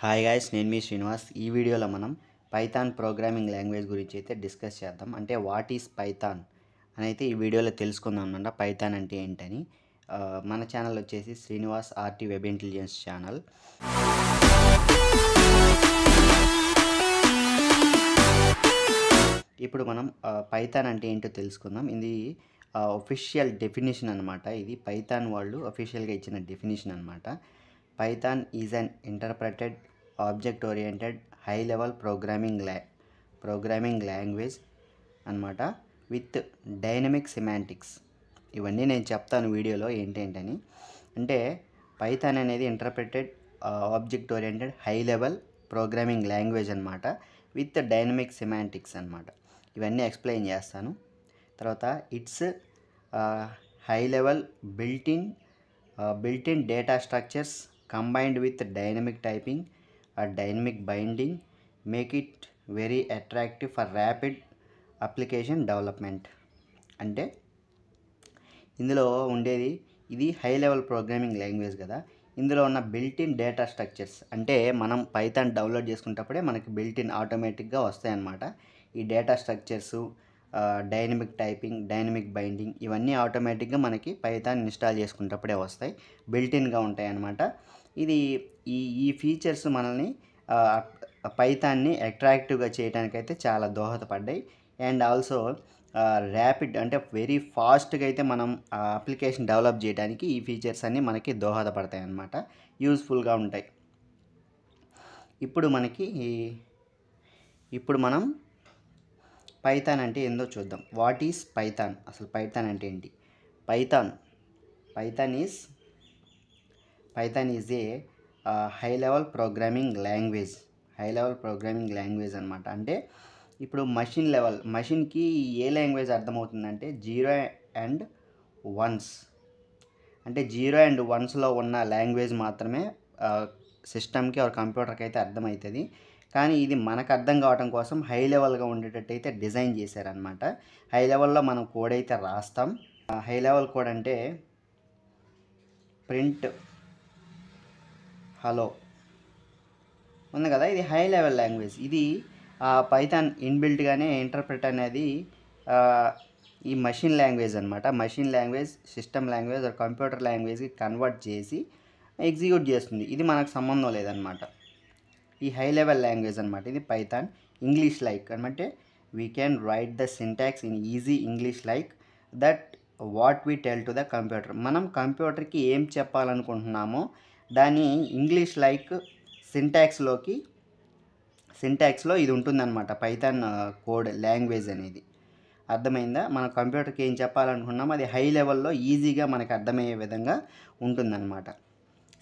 Hi guys, నేను మీ శ్రీనివాస్. ఈ వీడియోలో మనం పైథాన్ ప్రోగ్రామింగ్ లాంగ్వేజ్ గురించి అయితే డిస్కస్ చేద్దాం. అంటే వాట్ ఈస్ పైథాన్ అని అయితే ఈ వీడియోలో తెలుసుకుందాం అన్నమాట. పైథాన్ అంటే ఏంటని. మన ఛానల్ వచ్చేసి Srinivas RT web intelligence channel. ఇప్పుడు మనం పైథాన్ అంటే ఏంటో తెలుసుకుందాం. ఇది ఒఫిషియల్ డెఫినేషన్ అనమాట. ఇది పైథాన్ వాళ్ళు అఫీషియల్గా ఇచ్చిన డెఫినేషన్ అనమాట. Python is an interpreted object oriented high level programming language అనమాట విత్ డైనమిక్ సిమాంటిక్స్. ఇవన్నీ నేను చెప్తాను వీడియోలో ఏంటేంటని. అంటే పైథాన్ అనేది interpreted object oriented high level programming language అనమాట విత్ డైనమిక్ సిమాంటిక్స్ అనమాట. ఇవన్నీ ఎక్స్ప్లెయిన్ చేస్తాను. తర్వాత it's high level built-in data structures combined with dynamic typing or dynamic binding make it very attractive for rapid application development. అంటే ఇందులో ఉండేది ఇది high level programming language కదా. ఇందులో ఉన్న బిల్ట్-ఇన్ డేటా స్ట్రక్చర్స్ అంటే మనం పైథాన్ డౌన్లోడ్ చేసుకున్నప్పుడే మనకి బిల్ట్-ఇన్ ఆటోమేటిక్గా వస్తాయన్నమాట. ఈ data structures, dynamic typing, dynamic binding ఇవన్నీ ఆటోమేటిక్గా మనకి పైథాన్ ఇన్స్టాల్ చేసుకున్నప్పుడే వస్తాయి, బిల్ట్-ఇన్గా ఉంటాయి అన్నమాట. ఇది ఈ ఫీచర్స్ మనల్ని పైథాన్ని అట్రాక్టివ్గా చేయడానికైతే చాలా దోహదపడ్డాయి. అండ్ ఆల్సో ర్యాపిడ్ అంటే వెరీ ఫాస్ట్గా అయితే మనం అప్లికేషన్ డెవలప్ చేయడానికి ఈ ఫీచర్స్ అన్నీ మనకి దోహదపడతాయి అన్నమాట, యూస్ఫుల్గా ఉంటాయి. ఇప్పుడు మనం పైథాన్ అంటే ఏందో చూద్దాం. What is Python? అసలు పైథాన్ అంటే ఏంటి? Python is a high level programming language అనమాట. అంటే ఇప్పుడు మషిన్కి ఏ లాంగ్వేజ్ అర్థమవుతుందంటే 0 and 1s. అంటే 0 and 1sలో ఉన్న లాంగ్వేజ్ మాత్రమే సిస్టమ్కి ఆర్ కంప్యూటర్కి అయితే అర్థమవుతుంది. కానీ ఇది మనకు అర్థం కావడం కోసం హై లెవెల్గా ఉండేటట్టు అయితే డిజైన్ చేశారనమాట. హై లెవెల్లో మనం కోడ్ అయితే రాస్తాం. హై లెవెల్ కోడ్ అంటే ప్రింట్ హలో ఉంది కదా, ఇది హై లెవెల్ లాంగ్వేజ్. ఇది పైథాన్ ఇన్బిల్ట్గానే ఇంటర్ప్రెట్ అనేది ఈ మషిన్ లాంగ్వేజ్ అనమాట. Machine language system language or computer లాంగ్వేజ్కి కన్వర్ట్ చేసి ఎగ్జిక్యూట్ చేస్తుంది. ఇది మనకు సంబంధం లేదనమాట. ఈ హై లెవెల్ లాంగ్వేజ్ అనమాట ఇది పైథాన్. ఇంగ్లీష్ లైక్ అంటే we can write the syntax in easy English like that what we tell to the computer. మనం కంప్యూటర్కి ఏం చెప్పాలనుకుంటున్నామో దాన్ని ఇంగ్లీష్ లైక్ సింటాక్స్లో ఇది ఉంటుందన్నమాట పైథాన్ కోడ్ లాంగ్వేజ్ అనేది. అర్థమైందా? మన కంప్యూటర్కి ఏం చెప్పాలనుకున్నామో అది హై లెవెల్లో ఈజీగా మనకు అర్థమయ్యే విధంగా ఉంటుందన్నమాట.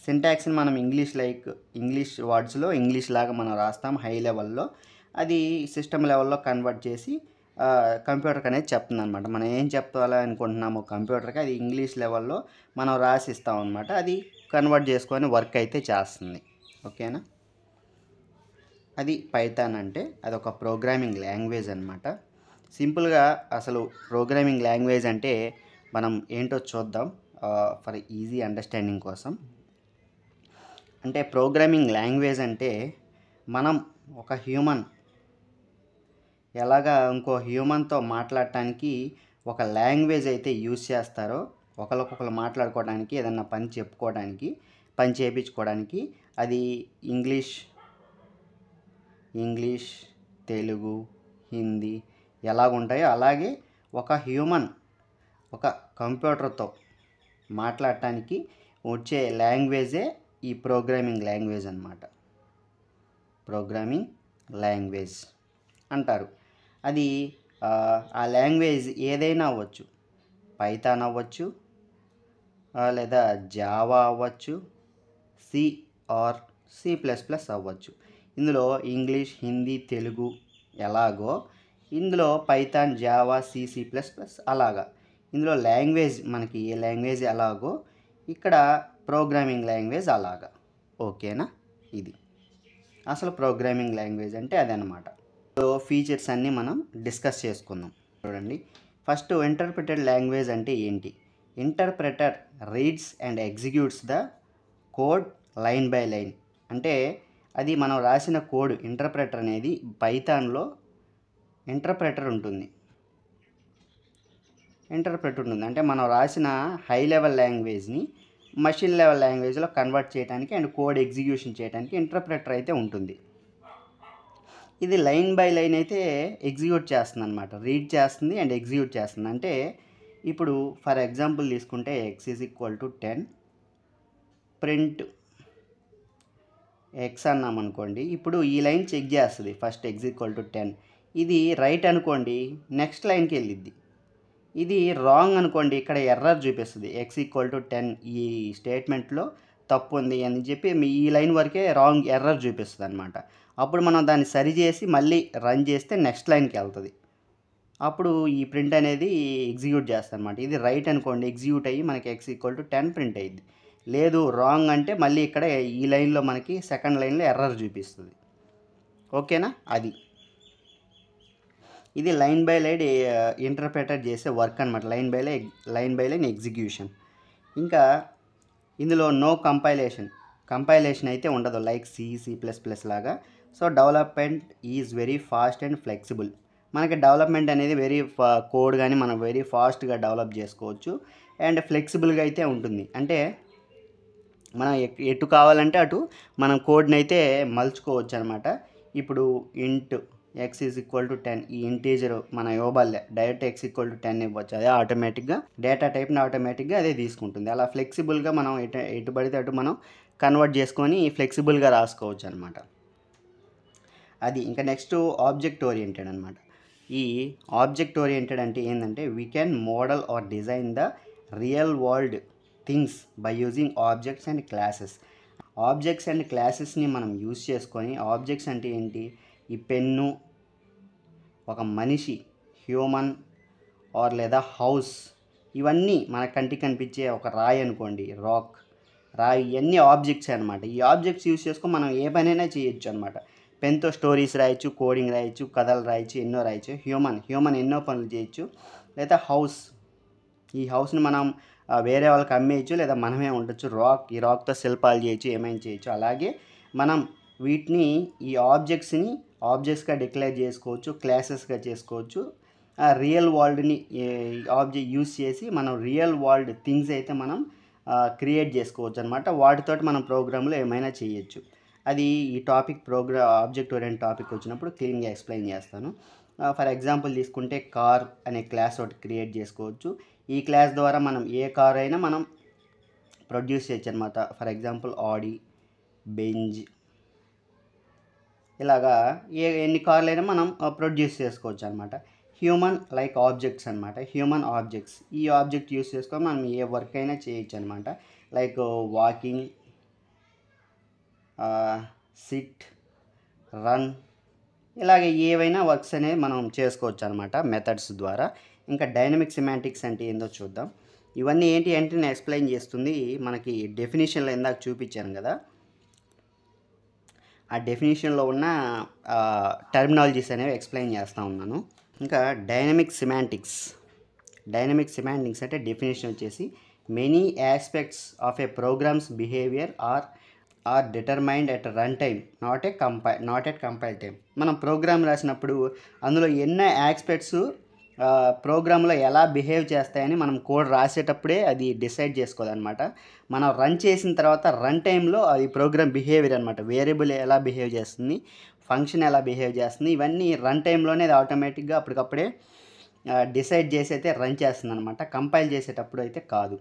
సింటాక్స్ని మనం ఇంగ్లీష్ వర్డ్స్లో ఇంగ్లీష్ లాగా మనం రాస్తాం హై లెవెల్లో. అది సిస్టమ్ లెవెల్లో కన్వర్ట్ చేసి కంప్యూటర్కి అనేది చెప్తుంది అనమాట. మనం ఏం చెప్పాలనుకుంటున్నామో కంప్యూటర్కి అది ఇంగ్లీష్ లెవెల్లో మనం రాసిస్తాం అనమాట. అది కన్వర్ట్ చేసుకొని వర్క్ అయితే చేస్తుంది. ఓకేనా? అది పైథాన్ అంటే అదొక ప్రోగ్రామింగ్ లాంగ్వేజ్ అనమాట. సింపుల్గా అసలు ప్రోగ్రామింగ్ లాంగ్వేజ్ అంటే మనం ఏంటో చూద్దాం ఫర్ ఈజీ అండర్స్టాండింగ్ కోసం. అంటే ప్రోగ్రామింగ్ లాంగ్వేజ్ అంటే మనం ఒక హ్యూమన్ ఎలాగా ఇంకో హ్యూమన్తో మాట్లాడటానికి ఒక లాంగ్వేజ్ అయితే యూజ్ చేస్తారో, ఒకరికొకరు మాట్లాడుకోవడానికి, ఏదన్నా పని చెప్పుకోవడానికి, పని చేయించుకోవడానికి, అది ఇంగ్లీష్, తెలుగు, హిందీ ఎలాగుంటాయో అలాగే ఒక హ్యూమన్ ఒక కంప్యూటర్తో మాట్లాడటానికి వచ్చే లాంగ్వేజే ఈ ప్రోగ్రామింగ్ లాంగ్వేజ్ అన్నమాట. ప్రోగ్రామింగ్ లాంగ్వేజ్ అంటారు. అది ఆ లాంగ్వేజ్ ఏదైనా అవ్వచ్చు. పైథాన్ అవ్వచ్చు, లేదా జావా అవ్వచ్చు, సి ఆర్ C++ అవ్వచ్చు. ఇందులో ఇంగ్లీష్, హిందీ, తెలుగు ఎలాగో ఇందులో పైథాన్, జావా, C++ అలాగా ఇందులో లాంగ్వేజ్ మనకి ఏ లాంగ్వేజ్ ఎలాగో ఇక్కడ ప్రోగ్రామింగ్ లాంగ్వేజ్ అలాగా. ఓకేనా? ఇది అసలు ప్రోగ్రామింగ్ లాంగ్వేజ్ అంటే అదనమాట. ఫీచర్స్ అన్నీ మనం డిస్కస్ చేసుకుందాం. చూడండి, ఫస్ట్ ఇంటర్ప్రెటెడ్ లాంగ్వేజ్ అంటే ఏంటి? Interpreter reads and executes the code line by line. అంటే అది మనం రాసిన కోడ్ ఇంటర్ప్రెటర్ అనేది పైథాన్లో ఇంటర్ప్రెటర్ ఉంటుంది. అంటే మనం రాసిన హై లెవెల్ లాంగ్వేజ్ని మెషిన్ లెవెల్ లాంగ్వేజ్లో కన్వర్ట్ చేయడానికి అండ్ కోడ్ ఎగ్జిక్యూషన్ చేయడానికి ఇంటర్ప్రెటర్ అయితే ఉంటుంది. ఇది లైన్ బై లైన్ అయితే ఎగ్జిక్యూట్ చేస్తుంది అనమాట, రీడ్ చేస్తుంది అండ్ ఎగ్జిక్యూట్ చేస్తుంది. అంటే ఇప్పుడు ఫర్ ఎగ్జాంపుల్ తీసుకుంటే x is equal to 10 print x అన్నాం అనుకోండి. ఇప్పుడు ఈ లైన్ చెక్ చేస్తుంది ఫస్ట్ x ఈక్వల్ టు 10. ఇది రైట్ అనుకోండి, నెక్స్ట్ లైన్కి వెళ్ళిద్ది. ఇది రాంగ్ అనుకోండి, ఇక్కడ ఎర్రర్ చూపిస్తుంది x ఈక్వల్ టు 10 ఈ స్టేట్మెంట్లో తప్పు ఉంది అని చెప్పి ఈ లైన్ వరకే రాంగ్ ఎర్రర్ చూపిస్తుంది అనమాట. అప్పుడు మనం దాన్ని సరి చేసి మళ్ళీ రన్ చేస్తే నెక్స్ట్ లైన్కి వెళ్తుంది. అప్పుడు ఈ ప్రింట్ అనేది ఎగ్జిక్యూట్ చేస్తుంది అనమాట. ఇది రైట్ అనుకోండి, ఎగ్జిక్యూట్ అయ్యి మనకి x ఈక్వల్ టు 10 ప్రింట్ అయ్యింది. లేదు రాంగ్ అంటే మళ్ళీ ఇక్కడ ఈ లైన్లో మనకి సెకండ్ లైన్లో ఎర్రర్ చూపిస్తుంది. ఓకేనా? అది ఇది లైన్ బై లైన్ ఇంటర్ప్రెటర్ చేసే వర్క్ అనమాట, లైన్ బై లైన్ ఎగ్జిక్యూషన్. ఇంకా ఇందులో నో కంపైలేషన్ అయితే ఉండదు, లైక్ C++ లాగా. So development is very fast and flexible. మనకి డెవలప్మెంట్ అనేది కోడ్ కానీ మనం వెరీ ఫాస్ట్గా డెవలప్ చేసుకోవచ్చు అండ్ ఫ్లెక్సిబుల్గా అయితే ఉంటుంది. అంటే మనం ఎటు కావాలంటే అటు మనం కోడ్ని అయితే మలుచుకోవచ్చు అనమాట. ఇప్పుడు ఇంట్ x ఈజ్ ఈక్వల్ టు 10 ఈ ఇంటీజర్ మనం ఇవ్వబల్లే, డైరెక్ట్ x ఈక్వల్ టు 10 ఇవ్వచ్చు. అదే ఆటోమేటిక్గా డేటా టైప్ని ఆటోమేటిక్గా అదే తీసుకుంటుంది. అలా ఫ్లెక్సిబుల్గా మనం ఎటు పడితే అటు మనం కన్వర్ట్ చేసుకొని ఫ్లెక్సిబుల్గా రాసుకోవచ్చు అనమాట. అది ఇంకా నెక్స్ట్ ఆబ్జెక్ట్ ఓరియంటెడ్ అనమాట. ఈ ఆబ్జెక్ట్ ఓరియంటెడ్ అంటే ఏంటంటే we can model or design the real world things by using objects and classes. Objects and క్లాసెస్ని మనం యూజ్ చేసుకొని, ఆబ్జెక్ట్స్ అంటే ఏంటి, ఈ పెన్ను, ఒక మనిషి, హ్యూమన్ ఆర్ లేదా హౌస్, ఇవన్నీ మన కంటికి కనిపించే ఒక రాయి అనుకోండి, రాయి, ఇవన్నీ ఆబ్జెక్ట్స్ అనమాట. ఈ ఆబ్జెక్ట్స్ యూజ్ చేసుకొని మనం ఏ పనైనా చేయొచ్చు అనమాట. పెన్తో స్టోరీస్ రాయొచ్చు, కోడింగ్ రాయొచ్చు, కథలు రాయొచ్చు, ఎన్నో రాయొచ్చు. హ్యూమన్ ఎన్నో పనులు చేయొచ్చు. లేదా హౌస్, ఈ హౌస్ని మనం వేరే వాళ్ళకి అమ్మేయచ్చు లేదా మనమే ఉండొచ్చు. ఈ రాక్తో శిల్పాలు చేయొచ్చు, ఏమైనా చేయొచ్చు. అలాగే మనం వీటిని ఈ ఆబ్జెక్ట్స్గా డిక్లేర్ చేసుకోవచ్చు, క్లాసెస్గా చేసుకోవచ్చు. రియల్ వరల్డ్ని ఆబ్జెక్ట్ యూజ్ చేసి మనం రియల్ వరల్డ్ థింగ్స్ అయితే మనం క్రియేట్ చేసుకోవచ్చు అనమాట. వాటితోటి మనం ప్రోగ్రాంలో ఏమైనా చేయొచ్చు. అది ఈ ఆబ్జెక్ట్ ఓరియంటెడ్ టాపిక్ వచ్చినప్పుడు క్లీన్గా ఎక్స్ప్లెయిన్ చేస్తాను. ఫర్ ఎగ్జాంపుల్ తీసుకుంటే కార్ అనే క్లాస్ ఒకటి క్రియేట్ చేసుకోవచ్చు. ఈ క్లాస్ ద్వారా మనం ఏ కార్ అయినా మనం ప్రొడ్యూస్ చేయొచ్చు అనమాట. ఫర్ ఎగ్జాంపుల్ ఆడి, బెంజ్, ఇలాగా ఎన్ని కార్లు అయినా మనం ప్రొడ్యూస్ చేసుకోవచ్చు అనమాట. హ్యూమన్ లైక్ ఆబ్జెక్ట్స్ అనమాట, హ్యూమన్ ఆబ్జెక్ట్స్. ఈ ఆబ్జెక్ట్ యూస్ చేసుకొని మనం ఏ వర్క్ అయినా చేయొచ్చు అనమాట. లైక్ వాకింగ్, సిట్, రన్, ఇలాగే ఏవైనా వర్క్స్ అనేవి మనం చేసుకోవచ్చు అనమాట మెథడ్స్ ద్వారా. ఇంకా డైనమిక్ సిమాంటిక్స్ అంటే ఏందో చూద్దాం. ఇవన్నీ ఏంటి అంటే నేను ఎక్స్ప్లెయిన్ చేస్తుంది మనకి డెఫినేషన్లో ఇందాక చూపించాను కదా, ఆ డెఫినేషన్లో ఉన్న టర్మినాలజీస్ అనేవి ఎక్స్ప్లెయిన్ చేస్తూ ఉన్నాను. ఇంకా డైనమిక్ సిమాంటిక్స్ అంటే డెఫినేషన్ వచ్చేసి many aspects of a programs behaviour are determined at run time, not at compile time. మనం ప్రోగ్రామ్ రాసినప్పుడు అందులో ఎన్నో ఆస్పెక్ట్స్ ప్రోగ్రాంలో ఎలా బిహేవ్ చేస్తాయని మనం కోడ్ రాసేటప్పుడే అది డిసైడ్ చేసుకోవాలన్నమాట. మనం రన్ చేసిన తర్వాత రన్ టైంలో అది ప్రోగ్రామ్ బిహేవియర్ అనమాట, వేరియబుల్ ఎలా బిహేవ్ చేస్తుంది, ఫంక్షన్ ఎలా బిహేవ్ చేస్తుంది, ఇవన్నీ రన్ టైంలోనే అది ఆటోమేటిక్గా అప్పటికప్పుడే డిసైడ్ చేసి అయితే రన్ చేస్తుంది అనమాట. కంపైల్ చేసేటప్పుడు అయితే కాదు.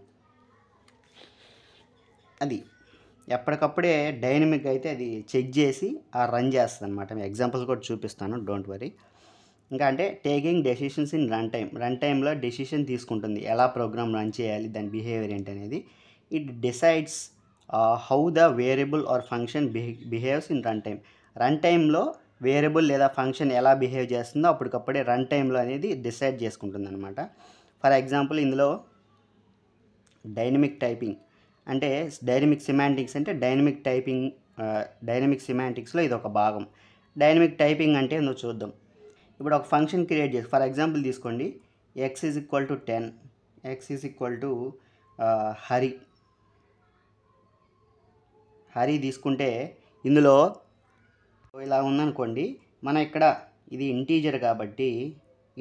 అది ఎప్పటికప్పుడే డైనమిక్ అయితే అది చెక్ చేసి రన్ చేస్తుంది అనమాట. ఎగ్జాంపుల్స్ కూడా చూపిస్తాను, డోంట్ వరీ. ఇంకా అంటే టేకింగ్ డెసిషన్స్ ఇన్ రన్ టైంలో డెసిషన్ తీసుకుంటుంది, ఎలా ప్రోగ్రామ్ రన్ చేయాలి, దాని బిహేవియర్ ఏంటనేది. It decides how the variable or function behaves in run టైంలో వేరియబుల్ లేదా ఫంక్షన్ ఎలా బిహేవ్ చేస్తుందో అప్పటికప్పుడే రన్ టైంలో అనేది డిసైడ్ చేసుకుంటుంది అనమాట. ఫర్ ఎగ్జాంపుల్ ఇందులో డైనమిక్ టైపింగ్ అంటే డైనమిక్ సిమాంటిక్స్ అంటే డైనమిక్ సిమాంటిక్స్లో ఇది ఒక భాగం. డైనమిక్ టైపింగ్ అంటే ఏందో చూద్దాం. ఇప్పుడు ఒక ఫంక్షన్ క్రియేట్ చేసి ఫర్ ఎగ్జాంపుల్ తీసుకోండి, x is equal to 10, x is equal to Hari తీసుకుంటే ఇందులో ఇలా ఉందనుకోండి, మనం ఇక్కడ ఇది ఇంటీజర్ కాబట్టి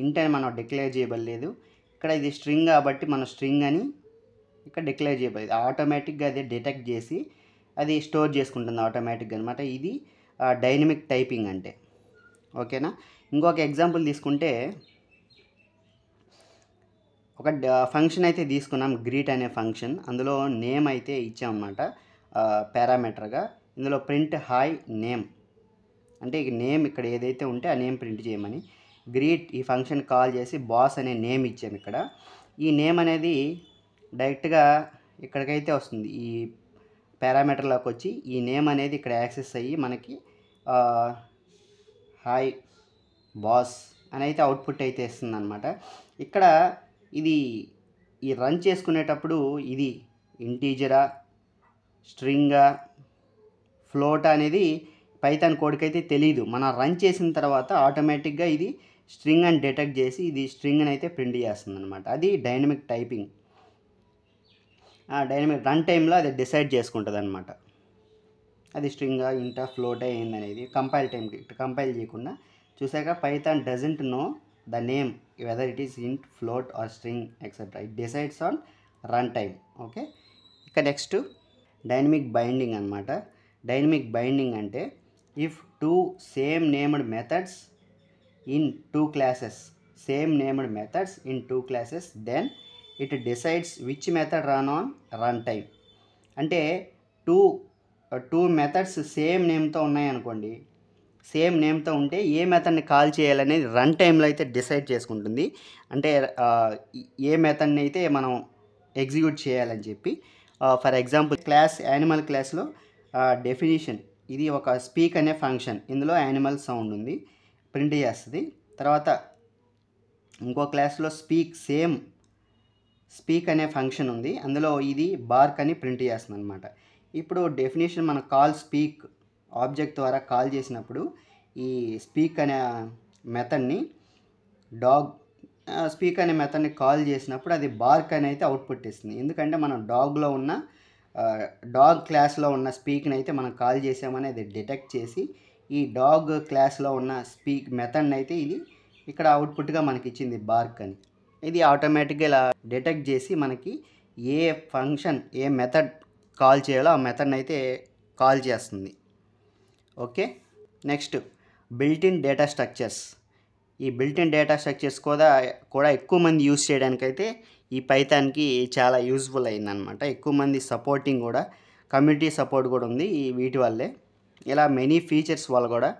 ఇంట్ అని మనం డిక్లేర్ చేయబడలేదు. ఇక్కడ ఇది స్ట్రింగ్ కాబట్టి మనం స్ట్రింగ్ అని ఇక్కడ డిక్లేర్ చేయబడలేదు. ఆటోమేటిక్గా అది డిటెక్ట్ చేసి అది స్టోర్ చేసుకుంటుంది ఆటోమేటిక్గా అనమాట. ఇది డైనమిక్ టైపింగ్ అంటే. ఓకేనా. ఇంకొక ఎగ్జాంపుల్ తీసుకుంటే, ఒక ఫంక్షన్ అయితే తీసుకున్నాం, గ్రీట్ అనే ఫంక్షన్. అందులో నేమ్ అయితే ఇచ్చామన్నమాట పారామీటర్గా. ఇందులో ప్రింట్ హాయ్ నేమ్ అంటే నేమ్ ఇక్కడ ఏదైతే ఉంటే ఆ నేమ్ ప్రింట్ చేయమని. గ్రీట్ ఈ ఫంక్షన్ కాల్ చేసి బాస్ అనే నేమ్ ఇచ్చాము ఇక్కడ. ఈ నేమ్ అనేది డైరెక్ట్గా ఇక్కడికైతే వస్తుంది, ఈ పారామీటర్లోకి వచ్చి ఈ నేమ్ అనేది ఇక్కడ యాక్సెస్ అయ్యి మనకి హాయ్ బాస్ అని అయితే అవుట్పుట్ అయితే ఇస్తుంది అనమాట. ఇక్కడ ఇది ఈ రన్ చేసుకునేటప్పుడు ఇది ఇంటీజరా స్ట్రింగా ఫ్లోట్ అనేది పైథాన్ కోడ్కి అయితే తెలియదు. మనం రన్ చేసిన తర్వాత ఆటోమేటిక్గా ఇది స్ట్రింగ్ అని డిటెక్ట్ చేసి ఇది స్ట్రింగ్ అని అయితే ప్రింట్ చేస్తుంది అనమాట. అది డైనమిక్ టైపింగ్. డైనమిక్ రన్ టైంలో అది డిసైడ్ చేసుకుంటుంది అనమాట, అది స్ట్రింగా ఇంటా ఫ్లోటా ఏందనేది. కంపైల్ టైంకి కంపైల్ చేయకుండా చూసాక Python doesn't know the name whether it is int float or string etcetera, it decides on run time. Okay. ఇక నెక్స్ట్ డైనమిక్ బైండింగ్ అనమాట. డైనమిక్ బైండింగ్ అంటే if two same named methods in two classes then it decides which method run on run time. అంటే two methods same నేమ్తో ఉన్నాయనుకోండి, same నేమ్తో ఉంటే ఏ మెథడ్ని call చేయాలనేది run టైంలో అయితే డిసైడ్ చేసుకుంటుంది. అంటే ఏ మెథడ్ని అయితే మనం ఎగ్జిక్యూట్ చేయాలని చెప్పి. ఫర్ ఎగ్జాంపుల్ యానిమల్ క్లాస్లో డెఫినిషన్ ఇది ఒక స్పీక్ అనే ఫంక్షన్, ఇందులో యానిమల్ సౌండ్ ఉంది, ప్రింట్ చేస్తుంది. తర్వాత ఇంకో క్లాస్లో స్పీక్ అనే ఫంక్షన్ ఉంది, అందులో ఇది బార్క్ అని ప్రింట్ చేస్తుంది అనమాట. ఇప్పుడు డెఫినేషన్ మన కాల్ స్పీక్ ఆబ్జెక్ట్ ద్వారా కాల్ చేసినప్పుడు ఈ స్పీక్ అనే మెథడ్ని స్పీక్ అనే మెథడ్ని కాల్ చేసినప్పుడు అది బార్క్ అని అయితే అవుట్పుట్ ఇస్తుంది. ఎందుకంటే మనం డాగ్ క్లాస్లో ఉన్న స్పీక్ని అయితే మనం కాల్ చేసామని అది డిటెక్ట్ చేసి ఈ డాగ్ క్లాస్లో ఉన్న స్పీక్ మెథడ్ని అయితే ఇది ఇక్కడ అవుట్పుట్గా మనకి ఇచ్చింది బార్క్ అని. ఇది ఆటోమేటిక్గా ఇలా డిటెక్ట్ చేసి మనకి ఏ ఫంక్షన్ ఏ మెథడ్ కాల్ చేయాలో ఆ మెథడ్ని అయితే కాల్ చేస్తుంది. Okay. Next built-in data structures. ఈ బిల్ట్-ఇన్ డేటా స్ట్రక్చర్స్ కూడా ఎక్కువ మంది యూజ్ చేయడానికైతే ఈ పైథాన్కి చాలా యూజ్ఫుల్ అయిందనమాట. ఎక్కువ మంది సపోర్టింగ్ కూడా, కమ్యూనిటీ సపోర్ట్ కూడా ఉంది ఈ వీటి వల్లే. ఇలా మెనీ ఫీచర్స్ వల్ల కూడా.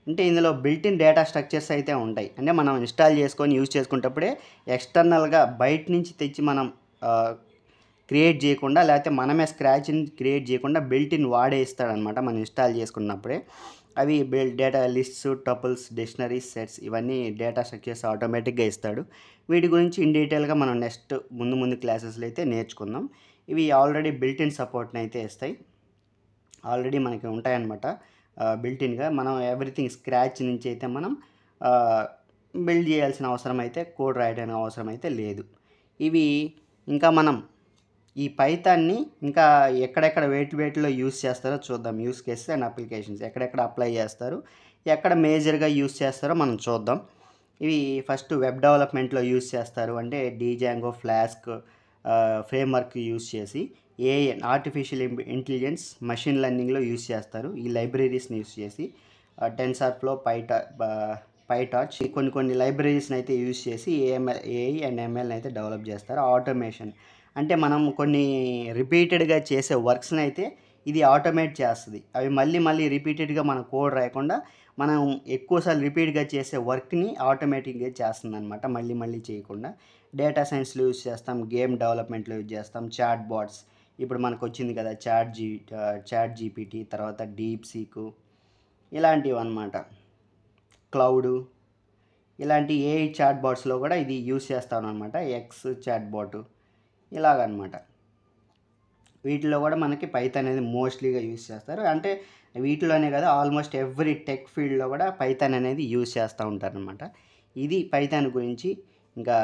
అంటే ఇందులో బిల్ట్-ఇన్ డేటా స్ట్రక్చర్స్ అయితే ఉంటాయి. అంటే మనం ఇన్స్టాల్ చేసుకొని యూజ్ చేసుకునేటప్పుడే ఎక్స్టర్నల్గా బయట నుంచి తెచ్చి మనం క్రియేట్ చేయకుండా, లేకపోతే మనమే స్క్రాచ్ని క్రియేట్ చేయకుండా బిల్ట్-ఇన్ వాడే ఇస్తాడనమాట మనం ఇన్స్టాల్ చేసుకున్నప్పుడే. అవి data lists, tuples, dictionaries, sets ఇవన్నీ డేటా స్ట్రక్చర్స్ ఆటోమేటిక్గా ఇస్తాడు. వీటి గురించి ఇన్ డీటెయిల్గా మనం నెక్స్ట్ ముందు క్లాసెస్లో అయితే నేర్చుకుందాం. ఇవి ఆల్రెడీ బిల్ట్-ఇన్ సపోర్ట్ని అయితే ఇస్తాయి, ఆల్రెడీ మనకి ఉంటాయన్నమాట బిల్ట్-ఇన్గా. మనం ఎవ్రీథింగ్ స్క్రాచ్ నుంచి అయితే మనం బిల్డ్ చేయాల్సిన అవసరం అయితే, కోడ్ రాయడానికి అవసరం అయితే లేదు. ఇవి ఇంకా మనం ఈ పైథాన్ని ఇంకా ఎక్కడెక్కడ వేటిలో యూస్ చేస్తారో చూద్దాం. యూస్ కేసెస్ అండ్ అప్లికేషన్స్ ఎక్కడెక్కడ అప్లై చేస్తారు, ఎక్కడ మేజర్గా యూస్ చేస్తారో మనం చూద్దాం. ఇవి ఫస్ట్ వెబ్ డెవలప్మెంట్లో యూస్ చేస్తారు. అంటే డీజాంగో, ఫ్లాస్క్ ఫ్రేమ్వర్క్ యూస్ చేసి ఏఐ ఆర్టిఫిషియల్ ఇంటెలిజెన్స్, మెషిన్ లెర్నింగ్లో యూస్ చేస్తారు. ఈ లైబ్రరీస్ని యూస్ చేసి టెన్సార్ఫ్లో, పైటార్చ్ కొన్ని లైబ్రరీస్ని అయితే యూస్ చేసి ఏఐ అండ్ ఎంఎల్ని అయితే డెవలప్ చేస్తారు. ఆటోమేషన్ అంటే మనం కొన్ని రిపీటెడ్గా చేసే వర్క్స్ని అయితే ఇది ఆటోమేట్ చేస్తుంది. అవి మళ్ళీ రిపీటెడ్గా మనం కోడ్ రాయకుండా మనం ఎక్కువసార్లు రిపీట్గా చేసే వర్క్ని ఆటోమేటిక్గా చేస్తుంది అనమాట, మళ్ళీ చేయకుండా. డేటా సైన్స్లో యూజ్ చేస్తాం, గేమ్ డెవలప్మెంట్లో యూజ్ చేస్తాం, చాట్ బాట్స్ ఇప్పుడు మనకు వచ్చింది కదా, చాట్ జీపీటీ, తర్వాత డీప్ సీక్ ఇలాంటివి అనమాట, క్లౌడ్ ఇలాంటి ఏఐ చాట్ బాట్స్లో కూడా ఇది యూజ్ చేస్తాను అనమాట. ఎక్స్ చాట్ బాట్ ఇలాగనమాట. వీటిలో కూడా మనకి పైథాన్ అనేది మోస్ట్లీగా యూజ్ చేస్తారు. అంటే వీటిలోనే కదా, ఆల్మోస్ట్ ఎవ్రీ టెక్ ఫీల్డ్లో కూడా పైథాన్ అనేది యూజ్ చేస్తూ ఉంటారనమాట. ఇది పైథాన్ గురించి. ఇంకా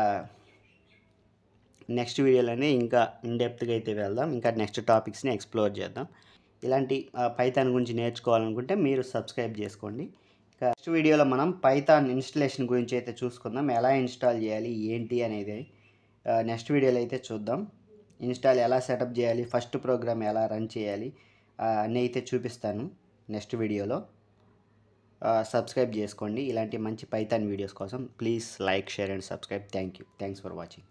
నెక్స్ట్ వీడియోలోనే ఇంకా ఇన్డెప్త్గా అయితే వెళ్దాం, ఇంకా నెక్స్ట్ టాపిక్స్ని ఎక్స్ప్లోర్ చేద్దాం. ఇలాంటి పైథాన్ గురించి నేర్చుకోవాలనుకుంటే మీరు సబ్స్క్రైబ్ చేసుకోండి. ఇక నెక్స్ట్ వీడియోలో మనం పైథాన్ ఇన్స్టలేషన్ గురించి అయితే చూసుకుందాం. ఎలా ఇన్స్టాల్ చేయాలి ఏంటి అనేది నెక్స్ట్ వీడియోలో అయితే చూద్దాం. ఇన్స్టాల్ ఎలా సెటప్ చేయాలి, ఫస్ట్ ప్రోగ్రామ్ ఎలా రన్ చేయాలి అన్నీ అయితే చూపిస్తాను నెక్స్ట్ వీడియోలో. సబ్స్క్రైబ్ చేసుకోండి. ఇలాంటి మంచి పైథాన్ వీడియోస్ కోసం please like, share and subscribe. Thanks for watching.